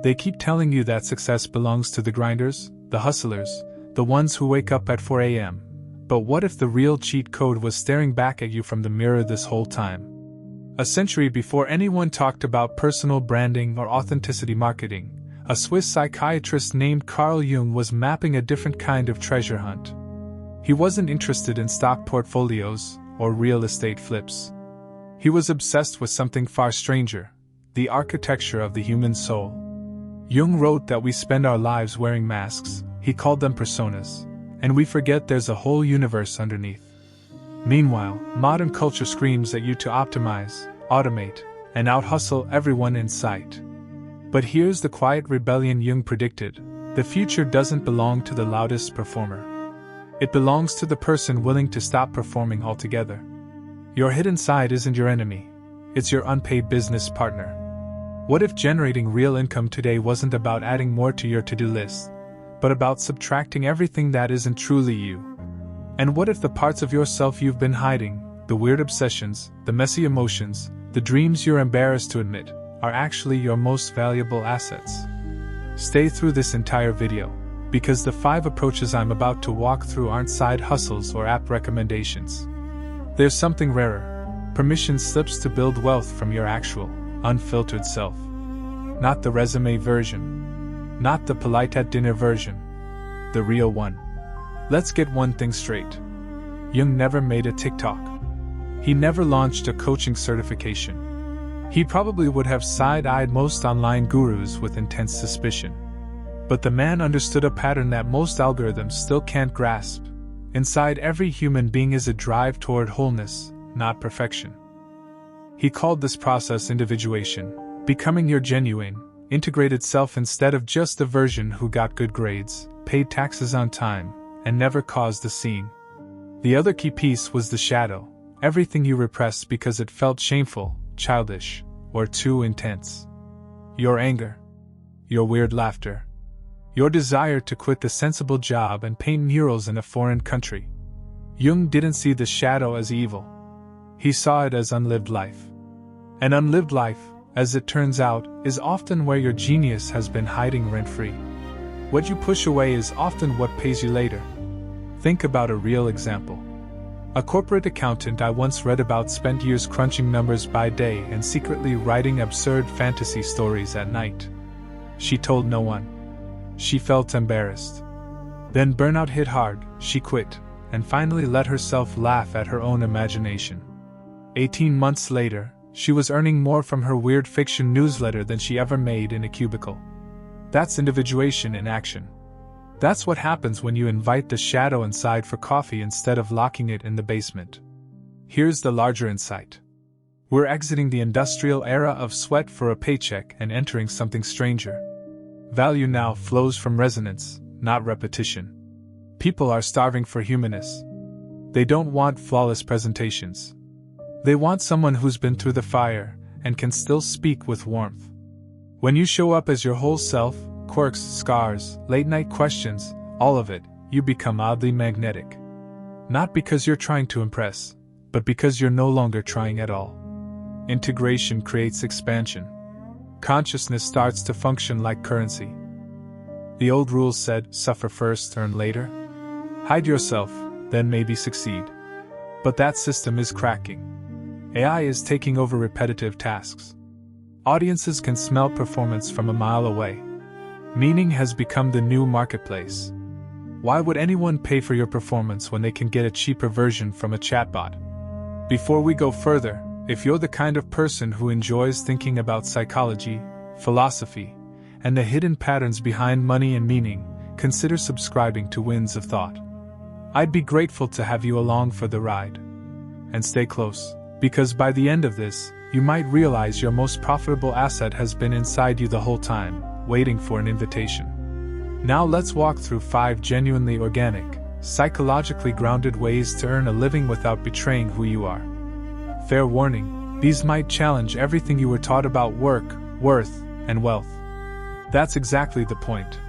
They keep telling you that success belongs to the grinders, the hustlers, the ones who wake up at 4 a.m. But what if the real cheat code was staring back at you from the mirror this whole time? A century before anyone talked about personal branding or authenticity marketing, a Swiss psychiatrist named Carl Jung was mapping a different kind of treasure hunt. He wasn't interested in stock portfolios or real estate flips. He was obsessed with something far stranger, the architecture of the human soul. Jung wrote that we spend our lives wearing masks, he called them personas, and we forget there's a whole universe underneath. Meanwhile, modern culture screams at you to optimize, automate, and out-hustle everyone in sight. But here's the quiet rebellion Jung predicted: the future doesn't belong to the loudest performer. It belongs to the person willing to stop performing altogether. Your hidden side isn't your enemy, it's your unpaid business partner. What if generating real income today wasn't about adding more to your to-do list, but about subtracting everything that isn't truly you? And what if the parts of yourself you've been hiding, the weird obsessions, the messy emotions, the dreams you're embarrassed to admit, are actually your most valuable assets? Stay through this entire video, because the 5 approaches I'm about to walk through aren't side hustles or app recommendations. There's something rarer: permission slips to build wealth from your actual, unfiltered self. Not the resume version. Not the polite at dinner version. The real one. Let's get one thing straight. Jung never made a TikTok. He never launched a coaching certification. He probably would have side-eyed most online gurus with intense suspicion. But the man understood a pattern that most algorithms still can't grasp. Inside every human being is a drive toward wholeness, not perfection. He called this process individuation, becoming your genuine, integrated self instead of just the version who got good grades, paid taxes on time, and never caused a scene. The other key piece was the shadow, everything you repressed because it felt shameful, childish, or too intense. Your anger, your weird laughter, your desire to quit the sensible job and paint murals in a foreign country. Jung didn't see the shadow as evil. He saw it as unlived life. And unlived life, as it turns out, is often where your genius has been hiding rent-free. What you push away is often what pays you later. Think about a real example. A corporate accountant I once read about spent years crunching numbers by day and secretly writing absurd fantasy stories at night. She told no one. She felt embarrassed. Then burnout hit hard, she quit, and finally let herself laugh at her own imagination. 18 months later, she was earning more from her weird fiction newsletter than she ever made in a cubicle. That's individuation in action. That's what happens when you invite the shadow inside for coffee instead of locking it in the basement. Here's the larger insight. We're exiting the industrial era of sweat for a paycheck and entering something stranger. Value now flows from resonance, not repetition. People are starving for humanness. They don't want flawless presentations. They want someone who's been through the fire and can still speak with warmth. When you show up as your whole self, quirks, scars, late-night questions, all of it, you become oddly magnetic. Not because you're trying to impress, but because you're no longer trying at all. Integration creates expansion. Consciousness starts to function like currency. The old rules said, suffer first, earn later. Hide yourself, then maybe succeed. But that system is cracking. AI is taking over repetitive tasks. Audiences can smell performance from a mile away. Meaning has become the new marketplace. Why would anyone pay for your performance when they can get a cheaper version from a chatbot? Before we go further, if you're the kind of person who enjoys thinking about psychology, philosophy, and the hidden patterns behind money and meaning, consider subscribing to Winds of Thought. I'd be grateful to have you along for the ride. And stay close, because by the end of this, you might realize your most profitable asset has been inside you the whole time, waiting for an invitation. Now let's walk through 5 genuinely organic, psychologically grounded ways to earn a living without betraying who you are. Fair warning, these might challenge everything you were taught about work, worth, and wealth. That's exactly the point.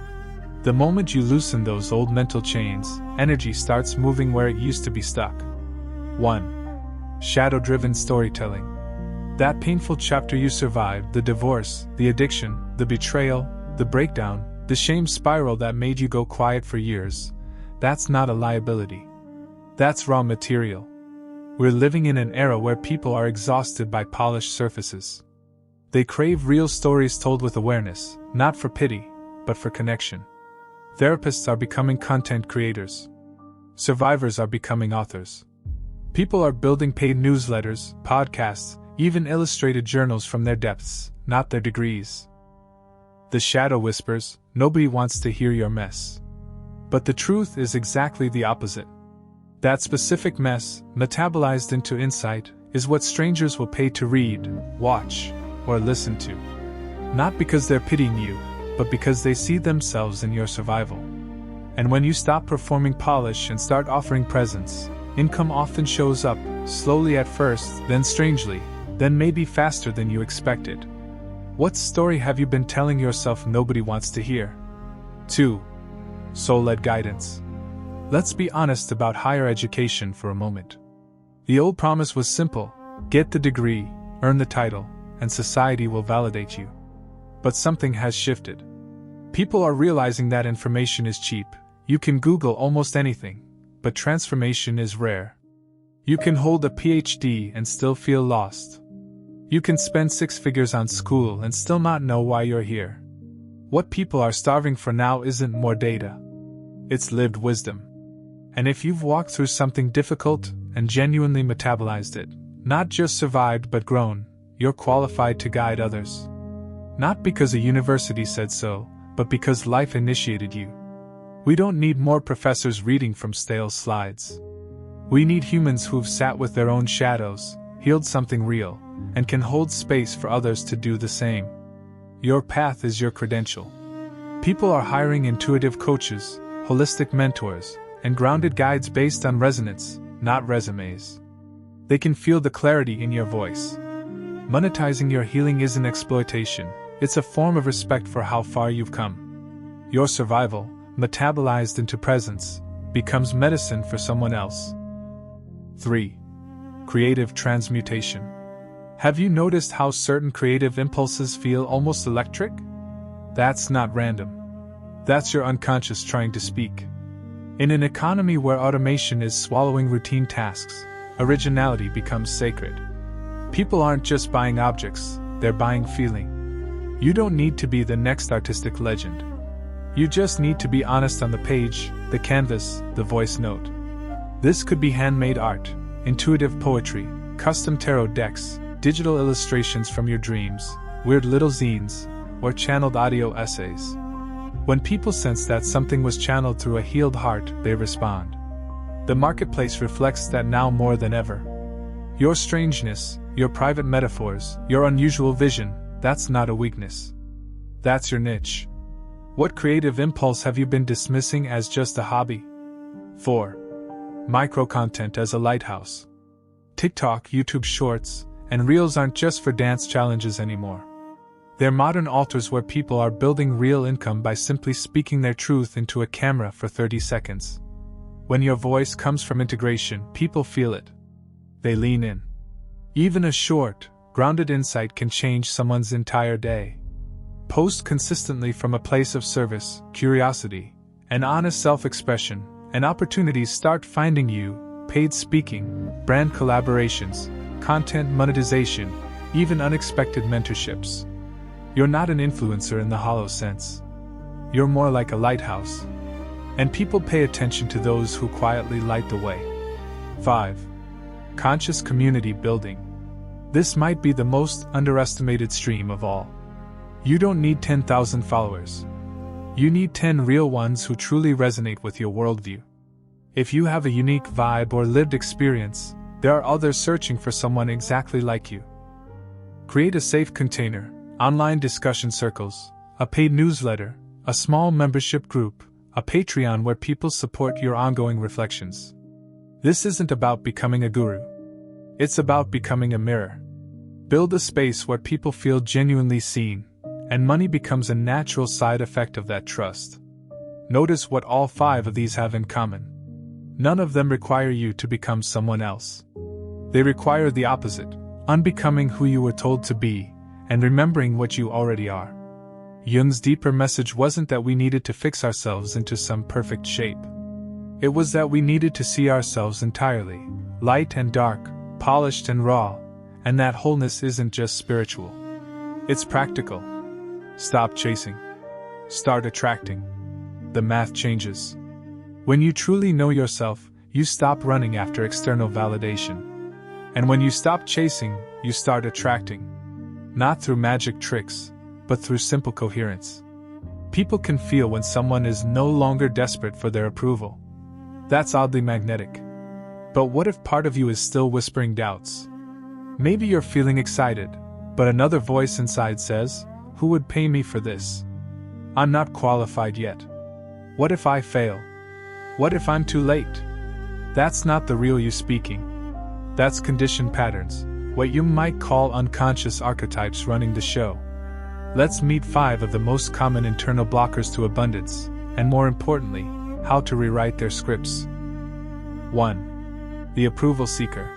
The moment you loosen those old mental chains, energy starts moving where it used to be stuck. 1. Shadow-driven storytelling. That painful chapter you survived, the divorce, the addiction, the betrayal, The breakdown, the shame spiral that made you go quiet for years, that's not a liability. That's raw material. We're living in an era where people are exhausted by polished surfaces. They crave real stories told with awareness, not for pity, but for connection. Therapists are becoming content creators. Survivors are becoming authors. People are building paid newsletters, podcasts, even illustrated journals from their depths, not their degrees. The shadow whispers, nobody wants to hear your mess. But the truth is exactly the opposite. That specific mess, metabolized into insight, is what strangers will pay to read, watch, or listen to. Not because they're pitying you, but because they see themselves in your survival. And when you stop performing polish and start offering presence, income often shows up, slowly at first, then strangely, then maybe faster than you expected. What story have you been telling yourself nobody wants to hear? 2. Soul-led guidance. Let's be honest about higher education for a moment. The old promise was simple: get the degree, earn the title, and society will validate you. But something has shifted. People are realizing that information is cheap. You can Google almost anything, but transformation is rare. You can hold a PhD and still feel lost. You can spend 6 figures on school and still not know why you're here. What people are starving for now isn't more data. It's lived wisdom. And if you've walked through something difficult and genuinely metabolized it, not just survived but grown, you're qualified to guide others. Not because a university said so, but because life initiated you. We don't need more professors reading from stale slides. We need humans who've sat with their own shadows, healed something real, and can hold space for others to do the same. Your path is your credential. People are hiring intuitive coaches, holistic mentors, and grounded guides based on resonance, not resumes. They can feel the clarity in your voice. Monetizing your healing isn't exploitation, it's a form of respect for how far you've come. Your survival, metabolized into presence, becomes medicine for someone else. 3. Creative transmutation. Have you noticed how certain creative impulses feel almost electric? That's not random. That's your unconscious trying to speak. In an economy where automation is swallowing routine tasks, originality becomes sacred. People aren't just buying objects, they're buying feeling. You don't need to be the next artistic legend. You just need to be honest on the page, the canvas, the voice note. This could be handmade art, intuitive poetry, custom tarot decks, digital illustrations from your dreams, weird little zines, or channeled audio essays. When people sense that something was channeled through a healed heart, they respond. The marketplace reflects that now more than ever. Your strangeness, your private metaphors, your unusual vision, that's not a weakness. That's your niche. What creative impulse have you been dismissing as just a hobby? 4. Micro-content as a lighthouse. TikTok, YouTube Shorts, and Reels aren't just for dance challenges anymore. They're modern altars where people are building real income by simply speaking their truth into a camera for 30 seconds. When your voice comes from integration, people feel it. They lean in. Even a short, grounded insight can change someone's entire day. Post consistently from a place of service, curiosity, and honest self-expression, and opportunities start finding you: paid speaking, brand collaborations, content monetization, even unexpected mentorships. You're not an influencer in the hollow sense. You're more like a lighthouse. And people pay attention to those who quietly light the way. 5. Conscious community building. This might be the most underestimated stream of all. You don't need 10,000 followers. You need 10 real ones who truly resonate with your worldview. If you have a unique vibe or lived experience, there are others searching for someone exactly like you. Create a safe container, online discussion circles, a paid newsletter, a small membership group, a Patreon where people support your ongoing reflections. This isn't about becoming a guru. It's about becoming a mirror. Build a space where people feel genuinely seen, and money becomes a natural side effect of that trust. Notice what all 5 of these have in common. None of them require you to become someone else. They require the opposite: unbecoming who you were told to be, and remembering what you already are. Jung's deeper message wasn't that we needed to fix ourselves into some perfect shape. It was that we needed to see ourselves entirely, light and dark, polished and raw, and that wholeness isn't just spiritual. It's practical. Stop chasing. Start attracting. The math changes. When you truly know yourself, you stop running after external validation. And when you stop chasing, you start attracting. Not through magic tricks, but through simple coherence. People can feel when someone is no longer desperate for their approval. That's oddly magnetic. But what if part of you is still whispering doubts? Maybe you're feeling excited, but another voice inside says, "Who would pay me for this? I'm not qualified yet. What if I fail? What if I'm too late?" That's not the real you speaking. That's conditioned patterns, what you might call unconscious archetypes running the show. Let's meet 5 of the most common internal blockers to abundance, and more importantly, how to rewrite their scripts. 1. The approval seeker.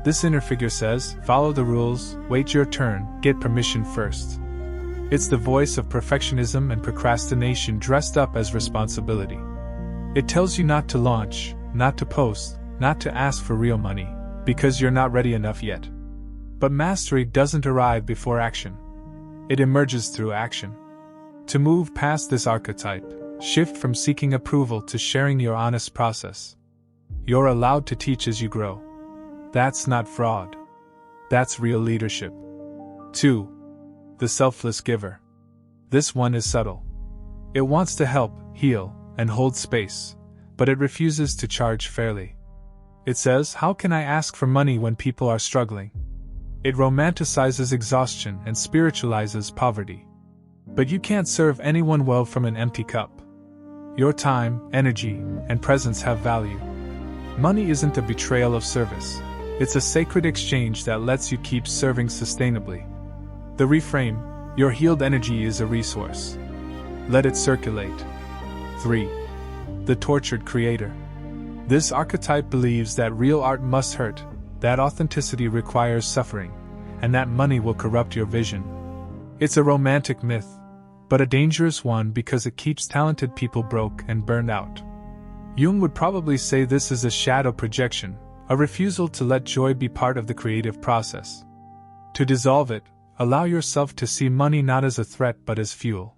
This inner figure says, follow the rules, wait your turn, get permission first. It's the voice of perfectionism and procrastination dressed up as responsibility. It tells you not to launch, not to post, not to ask for real money, because you're not ready enough yet. But mastery doesn't arrive before action. It emerges through action. To move past this archetype, shift from seeking approval to sharing your honest process. You're allowed to teach as you grow. That's not fraud. That's real leadership. 2. The selfless giver. This one is subtle. It wants to help, heal, and hold space, but it refuses to charge fairly. It says, how can I ask for money when people are struggling? It romanticizes exhaustion and spiritualizes poverty. But you can't serve anyone well from an empty cup. Your time, energy, and presence have value. Money isn't a betrayal of service. It's a sacred exchange that lets you keep serving sustainably. The reframe, your healed energy is a resource. Let it circulate. 3. The tortured creator. This archetype believes that real art must hurt, that authenticity requires suffering, and that money will corrupt your vision. It's a romantic myth, but a dangerous one because it keeps talented people broke and burned out. Jung would probably say this is a shadow projection, a refusal to let joy be part of the creative process. To dissolve it, allow yourself to see money not as a threat but as fuel.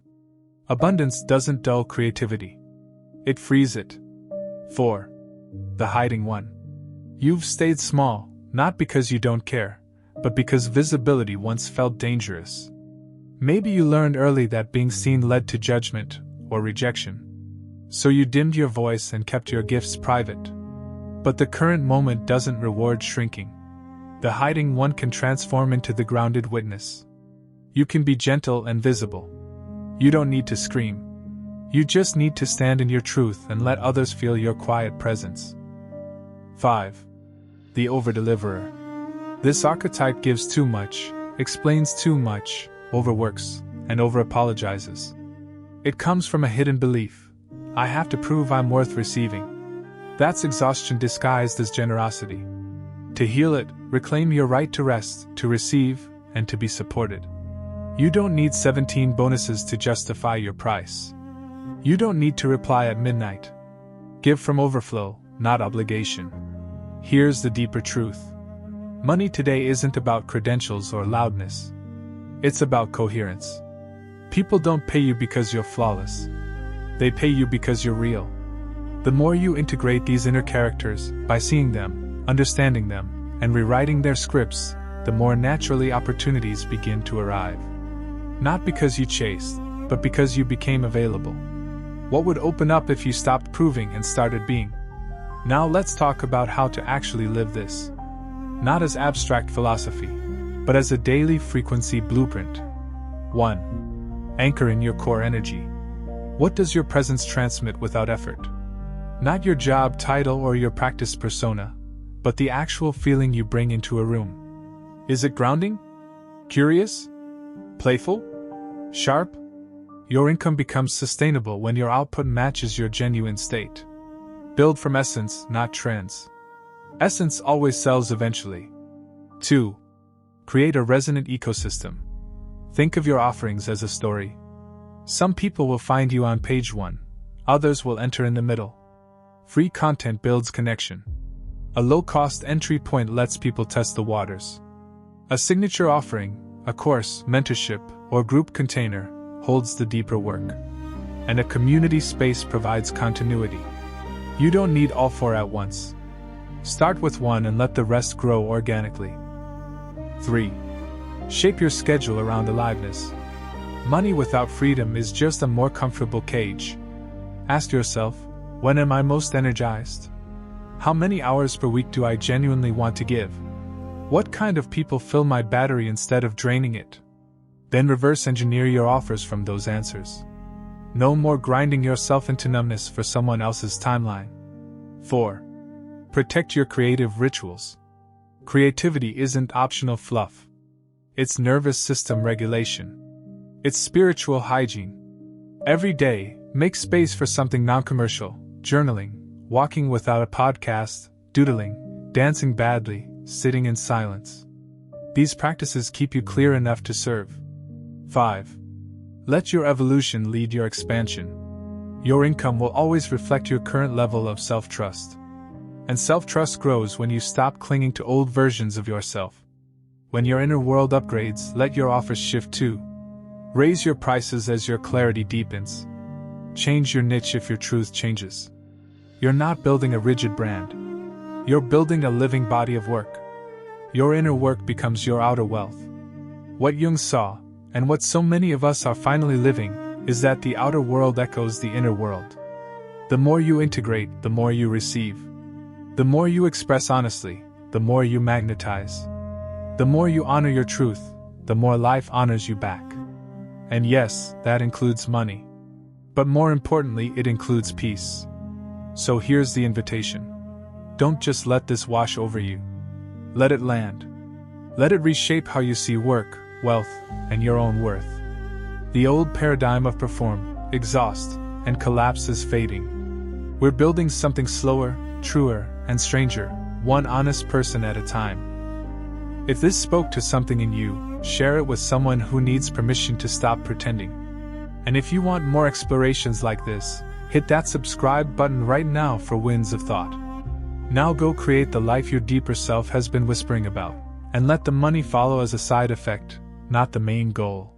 Abundance doesn't dull creativity. It frees it. 4. The hiding one. You've stayed small, not because you don't care, but because visibility once felt dangerous. Maybe you learned early that being seen led to judgment or rejection. So you dimmed your voice and kept your gifts private. But the current moment doesn't reward shrinking. The hiding one can transform into the grounded witness. You can be gentle and visible. You don't need to scream. You just need to stand in your truth and let others feel your quiet presence. 5. The over-deliverer. This archetype gives too much, explains too much, overworks, and over-apologizes. It comes from a hidden belief. I have to prove I'm worth receiving. That's exhaustion disguised as generosity. To heal it, reclaim your right to rest, to receive, and to be supported. You don't need 17 bonuses to justify your price. You don't need to reply at midnight. Give from overflow, not obligation. Here's the deeper truth. Money today isn't about credentials or loudness. It's about coherence. People don't pay you because you're flawless. They pay you because you're real. The more you integrate these inner characters, by seeing them, understanding them, and rewriting their scripts, the more naturally opportunities begin to arrive. Not because you chased, but because you became available. What would open up if you stopped proving and started being? Now let's talk about how to actually live this. Not as abstract philosophy, but as a daily frequency blueprint. 1. Anchor in your core energy. What does your presence transmit without effort? Not your job title or your practice persona, but the actual feeling you bring into a room. Is it grounding? Curious? Playful? Sharp? Your income becomes sustainable when your output matches your genuine state. Build from essence, not trends. Essence always sells eventually. 2. Create a resonant ecosystem. Think of your offerings as a story. Some people will find you on page 1, others will enter in the middle. Free content builds connection. A low-cost entry point lets people test the waters. A signature offering, a course, mentorship, or group container, holds the deeper work. And a community space provides continuity. You don't need all 4 at once. Start with 1 and let the rest grow organically. 3. Shape your schedule around aliveness. Money without freedom is just a more comfortable cage. Ask yourself, when am I most energized? How many hours per week do I genuinely want to give? What kind of people fill my battery instead of draining it? Then reverse engineer your offers from those answers. No more grinding yourself into numbness for someone else's timeline. 4. Protect your creative rituals. Creativity isn't optional fluff. It's nervous system regulation. It's spiritual hygiene. Every day, make space for something non-commercial: journaling, walking without a podcast, doodling, dancing badly, sitting in silence. These practices keep you clear enough to serve. 5. Let your evolution lead your expansion. Your income will always reflect your current level of self-trust. And self-trust grows when you stop clinging to old versions of yourself. When your inner world upgrades, let your offers shift too. Raise your prices as your clarity deepens. Change your niche if your truth changes. You're not building a rigid brand. You're building a living body of work. Your inner work becomes your outer wealth. What Jung saw, and what so many of us are finally living, is that the outer world echoes the inner world. The more you integrate, the more you receive. The more you express honestly, the more you magnetize. The more you honor your truth, the more life honors you back. And yes, that includes money. But more importantly, it includes peace. So here's the invitation. Don't just let this wash over you. Let it land. Let it reshape how you see work, wealth, and your own worth. The old paradigm of perform, exhaust, and collapse is fading. We're building something slower, truer, and stranger, one honest person at a time. If this spoke to something in you, share it with someone who needs permission to stop pretending. And if you want more explorations like this, hit that subscribe button right now for winds of thought. Now go create the life your deeper self has been whispering about, and let the money follow as a side effect, not the main goal.